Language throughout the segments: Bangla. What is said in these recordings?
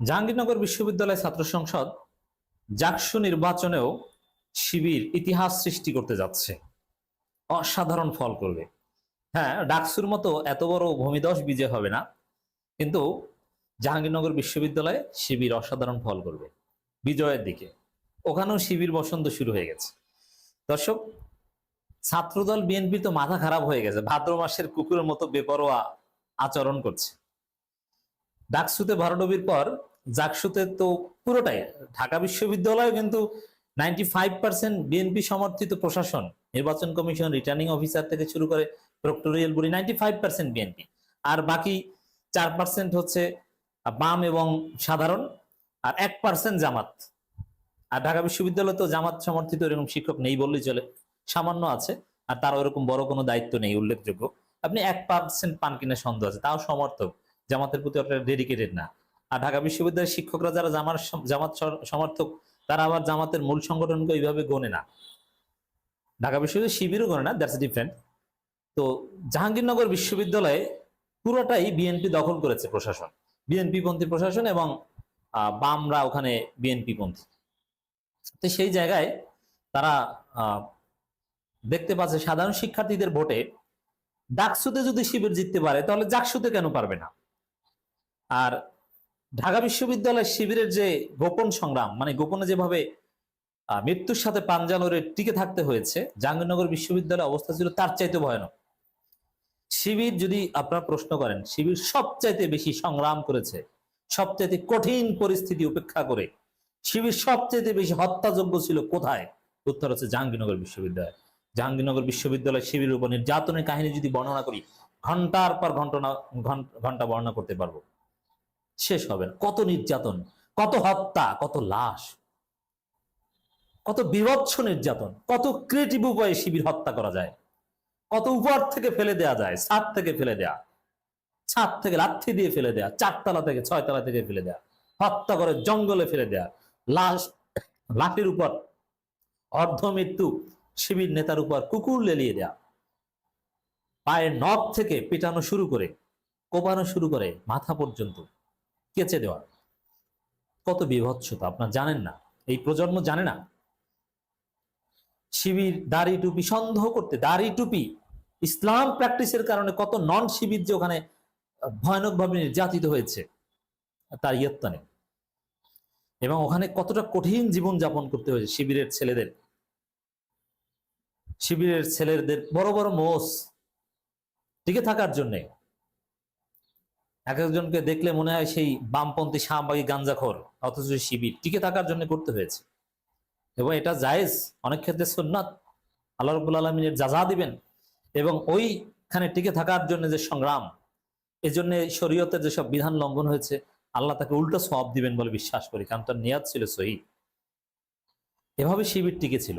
জাহাঙ্গীরনগর বিশ্ববিদ্যালয় ছাত্র সংসদ জাকসু নির্বাচনেও শিবির ইতিহাস সৃষ্টি করতে যাচ্ছে, অসাধারণ ফল করবে। হ্যাঁ, ডাকসুর মতো এত বড় ভূমিধস বিজয় হবে না, কিন্তু জাহাঙ্গীরনগর বিশ্ববিদ্যালয়ে শিবির অসাধারণ ফল করবে বিজয়ের দিকে। ওখানেও শিবির বসন্ত শুরু হয়ে গেছে। দর্শক, ছাত্রদল বিএনপি তো মাথা খারাপ হয়ে গেছে, ভাদ্র মাসের কুকুরের মতো বেপরোয়া আচরণ করছে। ডাকসুতে ভরাডুবির পর জাকসুতে তো পুরোটাই, ঢাকা বিশ্ববিদ্যালয় কিন্তু 95% বিএনপি সমর্থিত প্রশাসন, নির্বাচন কমিশন, রিটার্নিং অফিসার থেকে শুরু করে প্রক্টোরিয়াল বডি 95% বিএনপি, আর বাকি 4% হচ্ছে বাম এবং সাধারণ, আর 1% জামাত। আর ঢাকা বিশ্ববিদ্যালয় তো জামাত সমর্থিত এরকম শিক্ষক নেই বললেই চলে, সামান্য আছে, আর তার ওরকম বড় কোনো দায়িত্ব নেই উল্লেখযোগ্য। আপনি 1% পান কিনা সন্দেহ আছে, তাও সমর্থক, জামাতের প্রতি অতটা ডেডিকেটেড না। আর ঢাকা বিশ্ববিদ্যালয়ের শিক্ষকরা যারা জামাত সমর্থক, তারা আবার জামাতের মূল সংগঠনকে ওইভাবে গোনে না। ঢাকা বিশ্ববিদ্যালয় শিবিরও গোনে না, দ্যাটস ডিফারেন্ট। তো জাহাঙ্গীরনগর বিশ্ববিদ্যালয়ে পুরোটাই বিএনপি দখল করেছে প্রশাসন, বিএনপি পন্থী প্রশাসন, এবং বামরা ওখানে বিএনপি পন্থী। তো সেই জায়গায় তারা দেখতে পাচ্ছে সাধারণ শিক্ষার্থীদের ভোটে ডাকসুতে যদি শিবির জিততে পারে, তাহলে জাকসুতে কেন পারবে না? আর ঢাকা বিশ্ববিদ্যালয়ের শিবিরের যে গোপন সংগ্রাম, মানে গোপনে যেভাবে মৃত্যুর সাথে পাঞ্জা লড়ে টিকে থাকতে হয়েছে, জাহাঙ্গীরনগর বিশ্ববিদ্যালয়ের অবস্থা ছিল তার চাইতে ভয়ানক। শিবির, যদি আপনারা প্রশ্ন করেন শিবির সবচাইতে বেশি সংগ্রাম করেছে, সবচাইতে কঠিন পরিস্থিতি উপেক্ষা করে শিবির সবচাইতে বেশি হত্যাযোগ্য ছিল কোথায়? উত্তর হচ্ছে জাহাঙ্গীরনগর বিশ্ববিদ্যালয়। জাহাঙ্গীরনগর বিশ্ববিদ্যালয় শিবিরের উপর নির্যাতনের কাহিনী যদি বর্ণনা করি, ঘন্টার পর ঘন্টা বর্ণনা করতে পারবো, শেষ হবে না। কত নির্যাতন, কত হত্যা, কত লাশ, কত বিভৎস নির্যাতন, কত ক্রিয়েটিভ উপায়ে শিবির হত্যা করা যায়, কত উপর থেকে ফেলে দেয়া যায়, ছাদ থেকে ফেলে দেয়া, ছাদ থেকে লাথি দিয়ে ফেলে দেয়া, 4 তলা থেকে 6 তলা থেকে ফেলে দেয়া, হত্যা করে জঙ্গলে ফেলে দেয়া, লাশ লাঠির উপর অর্ধমৃত্যু শিবির নেতার উপর কুকুর লেলিয়ে দেয়া, পায়ের নখ থেকে পেটানো শুরু করে কোপানো শুরু করে মাথা পর্যন্ত কেচে দেওয়া। কত বিভৎসতা আপনারা জানেন না, এই প্রজন্ম জানে না। শিবির দাড়ি টুপি সন্দেহ করতে, দাড়ি টুপি ইসলাম প্র্যাকটিসের কারণে কত নন শিবির যে ওখানে ভয়ানকভাবে নির্যাতিত হয়েছে তার ইয়ত্তা নেই। এবং ওখানে কতটা কঠিন জীবন যাপন করতে হয়েছে শিবিরের ছেলেদের বড় বড় মোষ টিকে থাকার জন্য। এক একজনকে দেখলে মনে হয় সেই বামপন্থী শাহবাগী গাঞ্জাখোর, অথচ শিবির টিকে থাকার জন্য করতে হয়েছে। এবং এটা জায়েজ, অনেক ক্ষেত্রে সুন্নাত, আল্লাহ রাব্বুল আলামিনের যাজা দিবেন। এবং ওইখানে টিকে থাকার জন্য যে সংগ্রাম, এজন্য শরীয়তের যেসব বিধান লঙ্ঘন হয়েছে, আল্লাহ তাকে উল্টো সওয়াব দিবেন বলে বিশ্বাস করি, কারণ তার নিয়াত ছিল সহিহ। এভাবে শিবির টিকে ছিল।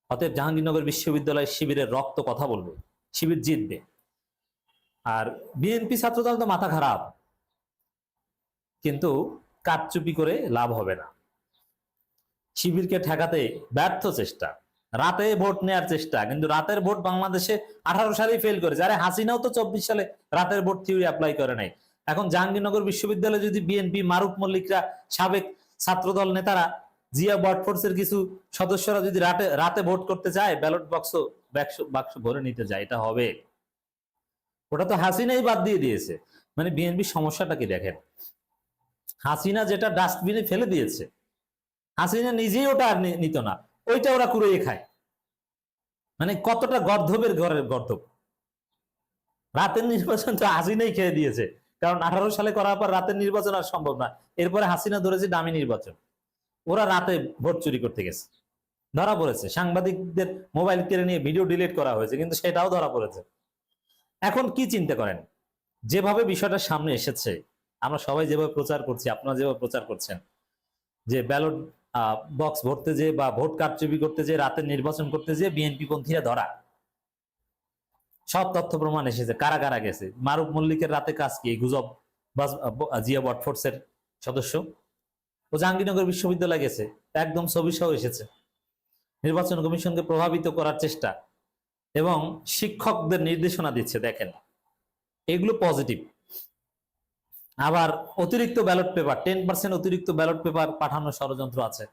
অতএব জাহাঙ্গীরনগর বিশ্ববিদ্যালয় শিবিরের রক্ত কথা বলবে, শিবির জিতবে। আর বিএনপি ছাত্রদল তো মাথা খারাপ, কিন্তু কারচুপি করে লাভ হবে না। শিবিরকে ঠেকাতে ব্যর্থ চেষ্টা, রাতে ভোট নেওয়ার চেষ্টা, কিন্তু রাতের ভোট বাংলাদেশে 18 সালেই ফেল করেছে। আরে হাসিনাও তো 24 সালে রাতের ভোট থিওরি অ্যাপ্লাই করে নাই। এখন জাহাঙ্গীরনগর বিশ্ববিদ্যালয়ে যদি বিএনপি, মারুফ মল্লিকরা, সাবেক ছাত্রদল নেতারা, জিয়া বটফোর্সের কিছু সদস্যরা যদি রাতে ভোট করতে চায়, ব্যালট বাক্স ভরে নিতে যায়, এটা হবে? ওটা তো হাসিনাই বাদ দিয়ে দিয়েছে। মানে বিএনপি সমস্যাটা কি দেখেন, হাসিনা যেটা ডাস্টবিনে ফেলে দিয়েছে, হাসিনা নিজেই ওটা আর নিত না, ওইটা ওরা কুড়িয়ে খায়। মানে কতটা গর্ধবের ঘরের গর্ধব। রাতের নির্বাচন তো হাসিনাই খেয়ে দিয়েছে, কারণ 18 সালে করার পর রাতের নির্বাচন আর সম্ভব না। এরপরে হাসিনা ধরেছে দামি নির্বাচন। ওরা রাতে ভোট চুরি করতে গেছে, ধরা পড়েছে। সাংবাদিকদের মোবাইল কেড়ে নিয়ে ভিডিও ডিলিট করা হয়েছে, কিন্তু সেটাও ধরা পড়েছে। এখন কি চিন্তা করেন, যেভাবে বিষয়টা সামনে এসেছে, আমরা সবাই যেভাবে প্রচার করছি, আপনারা যেভাবে প্রচার করছেন, যে ব্যালট বক্স ভরতে যে বা ভোট কারচুপি করতে যে, রাতের নির্বাচন করতে যে বিএনপি পন্থীরা ধরা, সব তথ্য প্রমাণ এসেছে, কারা কারা গেছে। মারুফ মল্লিকের রাতে কাজ কি? গুজব, জিয়া বটফোর্সের সদস্য, ও জাহাঙ্গীরনগর বিশ্ববিদ্যালয়ে গেছে, একদম ছবি সহ এসেছে। নির্বাচন কমিশনকে প্রভাবিত করার চেষ্টা এবং শিক্ষকদের নির্দেশনা দিচ্ছে, দেখেন এগুলো পজিটিভ। আবার অতিরিক্ত ব্যালট পেপার 10% অতিরিক্ত ব্যালট পেপার পাঠানোর ষড়যন্ত্র আছে।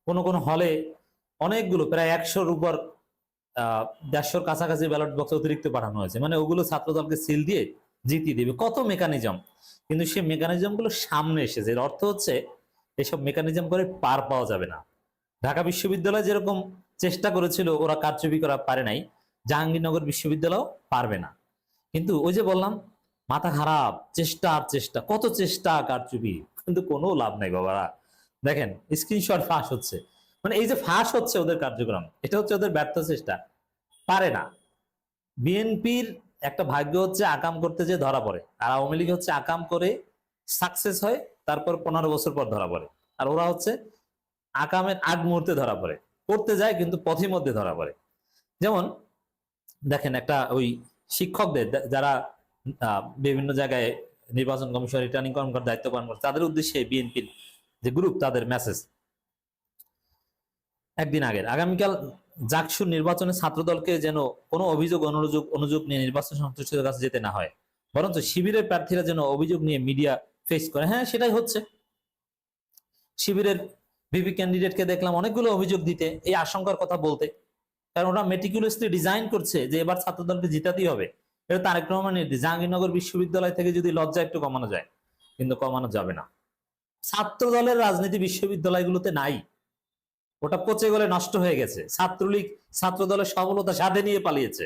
কোন কোন হলে অনেকগুলো প্রায় 100-র উপর 150-র কাছাকাছি ব্যালট বক্স অতিরিক্ত পাঠানো হয়েছে, মানে ওগুলো ছাত্রদলকে সিল দিয়ে জিতিয়ে দিবে, কত মেকানিজম। কিন্তু সেই মেকানিজম গুলো সামনে এসেছে, এর অর্থ হচ্ছে এসব মেকানিজম করে পার পাওয়া যাবে না। ঢাকা বিশ্ববিদ্যালয় যেরকম চেষ্টা করেছিল, ওরা কারচুপি করা পারে নাই, জাহাঙ্গীরনগর বিশ্ববিদ্যালয় পারবে না। কিন্তু ওই যে বললাম, মাথা খারাপ, চেষ্টা আর চেষ্টা, কত চেষ্টা কারচুপি, কিন্তু কোনো লাভ নাই বাবারা। দেখেন স্ক্রিনশট ফাঁস হচ্ছে, মানে এই যে ফাঁস হচ্ছে ওদের কার্যক্রম, এটা হচ্ছে ওদের ব্যর্থ চেষ্টা, পারে না। বিএনপির একটা ভাগ্য হচ্ছে আকাম করতে যে ধরা পড়ে, আর আওয়ামী লীগ হচ্ছে আকাম করে সাকসেস হয়, তারপর 15 বছর পর ধরা পড়ে। আর ওরা হচ্ছে আকামের আগ মুহূর্তে ধরা পড়ে, করতে যায় কিন্তু পথের মধ্যে ধরা পড়ে। যেমন দেখেন, একটা ওই শিক্ষকদের যারা বিভিন্ন জায়গায় নির্বাচন কমিশন রিটার্নিং কর্মকর্তার দায়িত্ব পালন করে, তাদের উদ্দেশ্যে বিএনপির যে গ্রুপ, তাদের মেসেজ একদিন আগের, আগামীকাল জাকসুর নির্বাচনে ছাত্রদলকে যেন কোনো অভিযোগ অনুযোগ নিয়ে নির্বাচন সংশ্লিষ্টদের কাছে যেতে না হয়, বরঞ্চ শিবিরের প্রার্থীরা যেন অভিযোগ নিয়ে মিডিয়া ফেস করে। হ্যাঁ, সেটাই হচ্ছে। শিবিরের ভিপি ক্যান্ডিডেটকে দেখলাম অনেকগুলো অভিযোগ দিতে, এই আশঙ্কার কথা বলতে, কারণ ওরা মেটিকুলাসলি ডিজাইন করছে যে এবার ছাত্রদলকে জিতাতেই হবে। এটা তারেক রহমানের জাহাঙ্গীরনগর বিশ্ববিদ্যালয় থেকে যদি লজ্জা একটু কমানো যায়, কিন্তু কমানো যাবে না। ছাত্রদলের রাজনীতি বিশ্ববিদ্যালয়গুলোতে নাই, ওটা পচে গলে নষ্ট হয়ে গেছে। ছাত্রলীগ ছাত্রদলের সফলতা সাথে নিয়ে পালিয়েছে।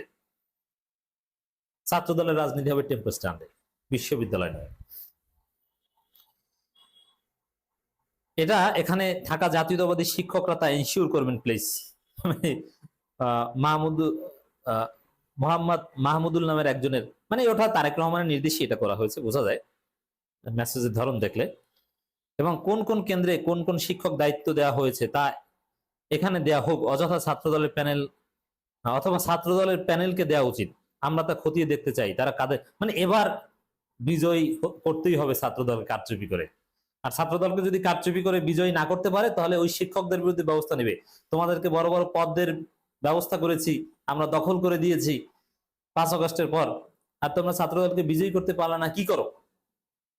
ছাত্রদলের রাজনীতি হবে টেম্পো স্ট্যান্ডে, বিশ্ববিদ্যালয় নয়। এটা এখানে থাকা জাতীয়তাবাদী শিক্ষকরা তা এনশিওর করবেন প্লিজ। মোহাম্মদ মাহমুদুল নামের একজনের, মানে ওটা তারেক রহমানের নির্দেশে এটা করা হয়েছে, বোঝা যায় মেসেজের ধরন দেখলে। এবং কোন কোন কেন্দ্রে কোন কোন শিক্ষক দায়িত্ব দেওয়া হয়েছে তা এখানে দেয়া হোক, অযথা ছাত্রদলের প্যানেল অথবা ছাত্রদলের প্যানেলকে দেওয়া উচিত। আমরা তা খতিয়ে দেখতে চাই তারা কাদের, মানে এবার বিজয়ী করতেই হবে ছাত্রদলকে কারচুপি করে। আর ছাত্রদলকে যদি কারচুপি করে বিজয়ী না করতে পারে, তাহলে ওই শিক্ষকদের বিরুদ্ধে ব্যবস্থা নেবে। তোমাদেরকে বড় বড় পদের ব্যবস্থা করেছি, আমরা দখল করে দিয়েছি 5 আগস্টের পর, আর তোমরা ছাত্রদলকে বিজয়ী করতে পারলে না, কি করো?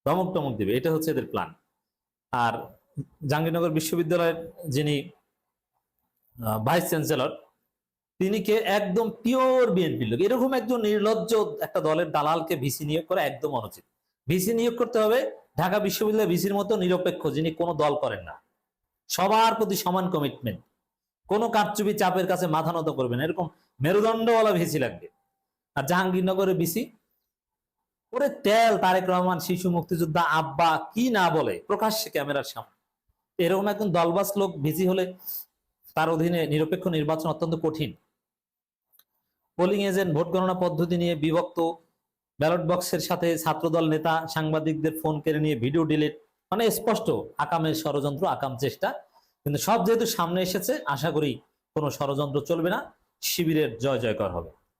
ধমক টমক দিবে, এটা হচ্ছে এদের প্ল্যান। আর জাহাঙ্গীরনগর বিশ্ববিদ্যালয়ের যিনি ভাইস চ্যান্সেলর, তিনি কে একদম পিওর বিএনপি লোক। এরকম একজন নির্লজ্জ একটা দলের দালালকে ভিসি নিয়োগ করা একদম অনুচিত। ভিসি নিয়োগ করতে হবে ঢাকা বিশ্ববিদ্যালয় ভিসির মতো নিরপেক্ষ, যিনি কোনো দল করেন না, সবার প্রতি সমান কমিটমেন্ট, কোনো কারচুপি চাপের কাছে মাথা নত করবে না, এরকম মেরুদণ্ডওয়ালা ভিসি লাগবে। আর জাহাঙ্গীরনগরের ভিসি ওরে তেল, তারেক রহমান, শিশু মুক্তিযোদ্ধা, আব্বা কি না বলে প্রকাশ্যে ক্যামেরার সামনে। এরকম একজন দলবাস লোক ভিসি হলে তার অধীনে নিরপেক্ষ নির্বাচন অত্যন্ত কঠিন। পোলিং এজেন্ট, ভোট গণনা পদ্ধতি নিয়ে বিভক্ত, ব্যালট বক্সের সাথে ছাত্রদল নেতা সাংবাদিকদের ফোন কেড়ে নিয়ে ভিডিও ডিলিট, মানে স্পষ্ট আকামের ষড়যন্ত্র, আকাম চেষ্টা। কিন্তু সব যেহেতু সামনে এসেছে, আশা করি কোনো ষড়যন্ত্র চলবে না, শিবিরের জয় জয়কার হবে।